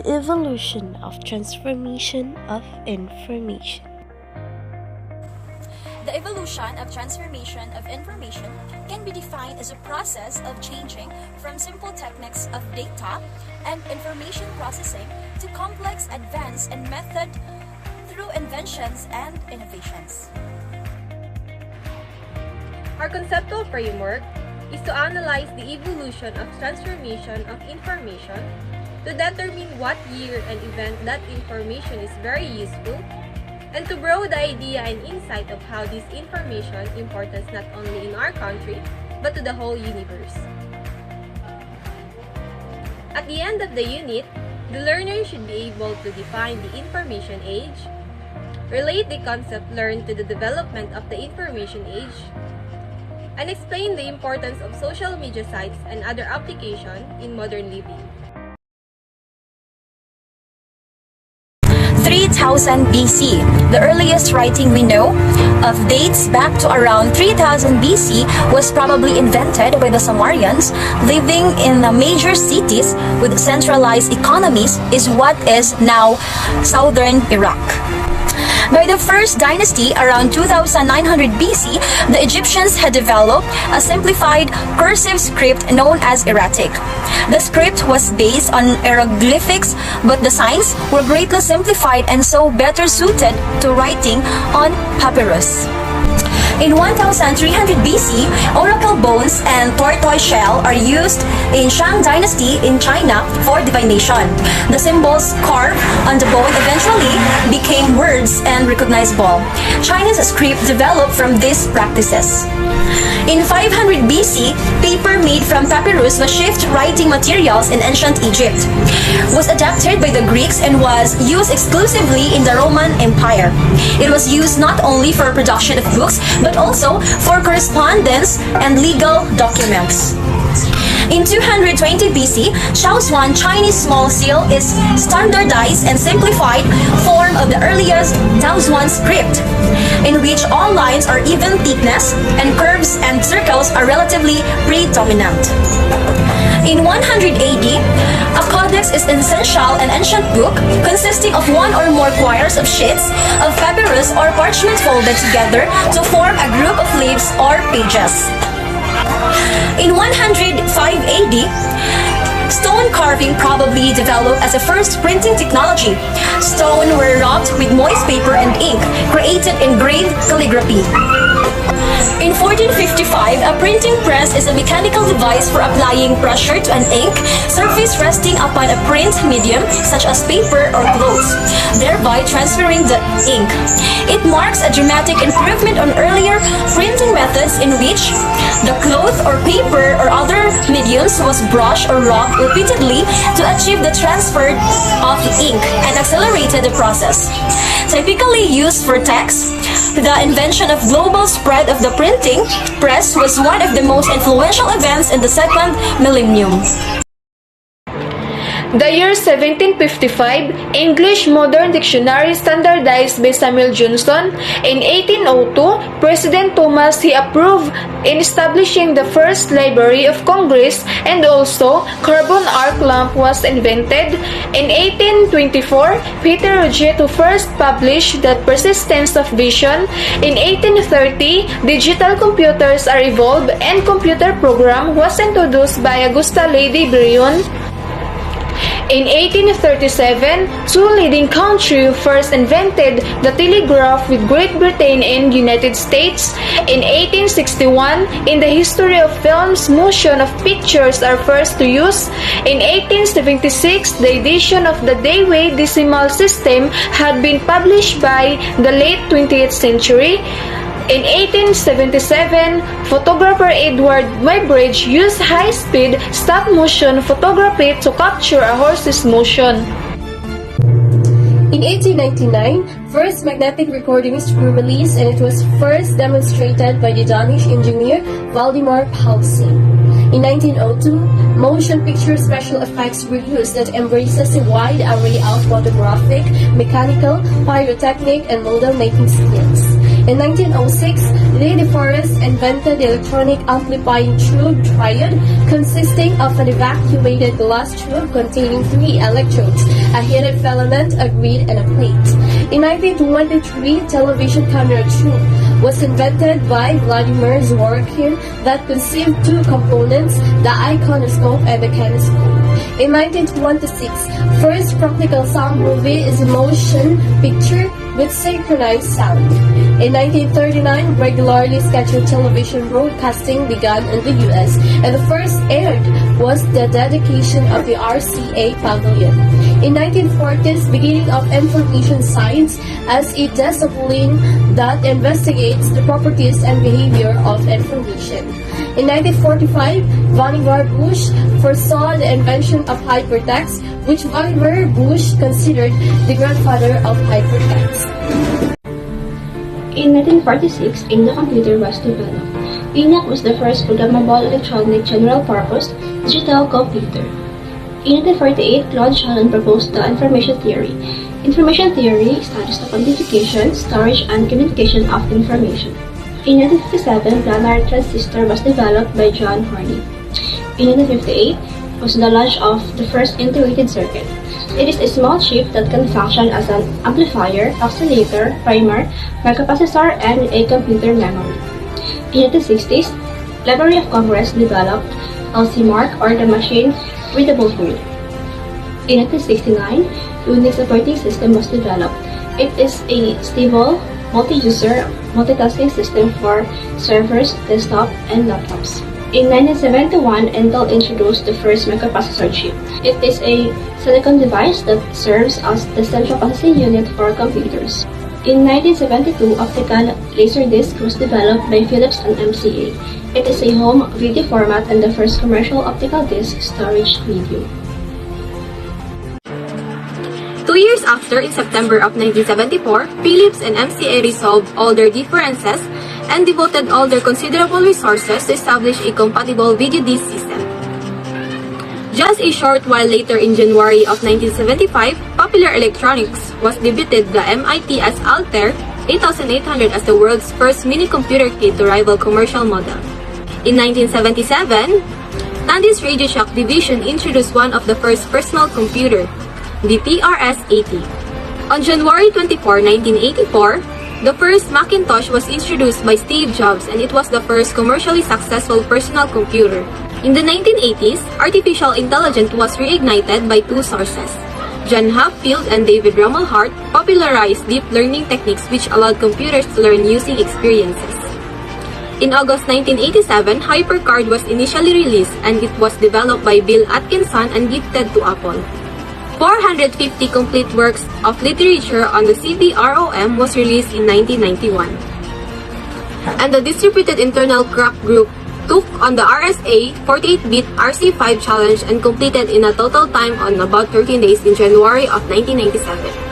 The evolution of transformation of information. The evolution of transformation of information can be defined as a process of changing from simple techniques of data and information processing to complex, advanced, and method through inventions and innovations. Our conceptual framework is to analyze the evolution of transformation of information to determine what year and event that information is very useful, and to grow the idea and insight of how this information importance not only in our country, but to the whole universe. At the end of the unit, the learner should be able to define the information age, relate the concept learned to the development of the information age, and explain the importance of social media sites and other applications in modern living. 3000 BC. The earliest writing we know of dates back to around 3000 BC was probably invented by the Sumerians living in the major cities with centralized economies is what is now southern Iraq. By the first dynasty around 2900 BC, the Egyptians had developed a simplified cursive script known as erratic. The script was based on hieroglyphics, but the signs were greatly simplified and so better suited to writing on papyrus. In 1300 BC, oracle bones and tortoise shell are used in Shang Dynasty in China for divination. The symbols carved on the bone eventually became words and recognizable. China's script developed from these practices. In 500 BC, paper made from papyrus was shift writing materials in ancient Egypt, was adapted by the Greeks and was used exclusively in the Roman Empire. It was used not only for production of books, but also for correspondence and legal documents. In 220 BC, Shaoxuan Chinese small seal is standardized and simplified form of the earliest Daoxuan script, in which all lines are even thickness and curves and circles are relatively predominant. In 100 AD, a codex is an essential and ancient book consisting of one or more quires of sheets of papyrus or parchment folded together to form a group of leaves or pages. In 105 AD, stone carving probably developed as a first printing technology. Stone were rubbed with moist paper and ink, created engraved calligraphy. In 1455, a printing press is a mechanical device for applying pressure to an ink surface resting upon a print medium such as paper or cloth, thereby transferring the ink. It marks a dramatic improvement on earlier printing methods in which the cloth or paper or other mediums was brushed or rubbed repeatedly to achieve the transfer of the ink and accelerated the process. Typically used for text, the invention of global spread of the printing press was one of the most influential events in the second millennium. The year 1755, English Modern Dictionary standardized by Samuel Johnson. In 1802, President Thomas he approved in establishing the first Library of Congress, and also carbon arc lamp was invented. In 1824, Peter Rogito first published The Persistence of Vision. In 1830, digital computers are evolved and computer program was introduced by Augusta Lady Brion. In 1837, two leading countries first invented the telegraph with Great Britain and United States. In 1861, in the history of films, motion of pictures are first to use. In 1876, the edition of the Dewey Decimal System had been published by the late 20th century. In 1877, photographer Edward Muybridge used high-speed stop-motion photography to capture a horse's motion. In 1899, first magnetic recordings were released, and it was first demonstrated by the Danish engineer Valdemar Poulsen. In 1902, motion picture special effects were used that embraces a wide array of photographic, mechanical, pyrotechnic, and model making skills. In 1906, Lee De Forest invented the electronic amplifying tube triode, consisting of an evacuated glass tube containing 3 electrodes, a heated filament, a grid, and a plate. In 1923, television camera tube was invented by Vladimir Zworykin that conceived 2 components, the iconoscope and the kinescope. In 1926, first practical sound movie is a motion picture with synchronized sound. In 1939, regularly scheduled television broadcasting began in the U.S., and the first aired was the dedication of the RCA Pavilion. In 1940s, beginning of information science as a discipline that investigates the properties and behavior of information. In 1945, Vannevar Bush foresaw the invention of hypertext, which Vannevar Bush considered the grandfather of hypertext. In 1946, a computer was developed. ENIAC was the first programmable electronic general-purpose digital computer. In 1948, Claude Shannon proposed the information theory. Information theory studies the quantification, storage, and communication of information. In 1957, planar transistor was developed by John Horney. In 1958 was the launch of the first integrated circuit. It is a small chip that can function as an amplifier, oscillator, primer, microprocessor, and a computer memory. In 1960s, Library of Congress developed LC-MARC, or the Machine Readable Code. In 1969, Unix operating system was developed. It is a stable, multi-user, multitasking system for servers, desktop, and laptops. In 1971, Intel introduced the first microprocessor chip. It is a silicon device that serves as the central processing unit for computers. In 1972, optical laserdisc was developed by Philips and MCA. It is a home video format and the first commercial optical disc storage video. 2 years after, in September of 1974, Philips and MCA resolved all their differences and devoted all their considerable resources to establish a compatible video disc system. Just a short while later, in January of 1975, Popular Electronics was debuted the MITS Altair 8800 as the world's first mini-computer kit to rival commercial model. In 1977, Tandy's Radio Shack division introduced one of the first personal computer, the TRS-80. On January 24, 1984, the first Macintosh was introduced by Steve Jobs, and it was the first commercially successful personal computer. In the 1980s, artificial intelligence was reignited by 2 sources. John Hopfield and David Rumelhart popularized deep learning techniques which allowed computers to learn using experiences. In August 1987, HyperCard was initially released, and it was developed by Bill Atkinson and gifted to Apple. 450 complete works of literature on the CD-ROM was released in 1991. And the Distributed Internal Clock Group took on the RSA 48-bit RC5 challenge and completed in a total time on about 13 days in January of 1997.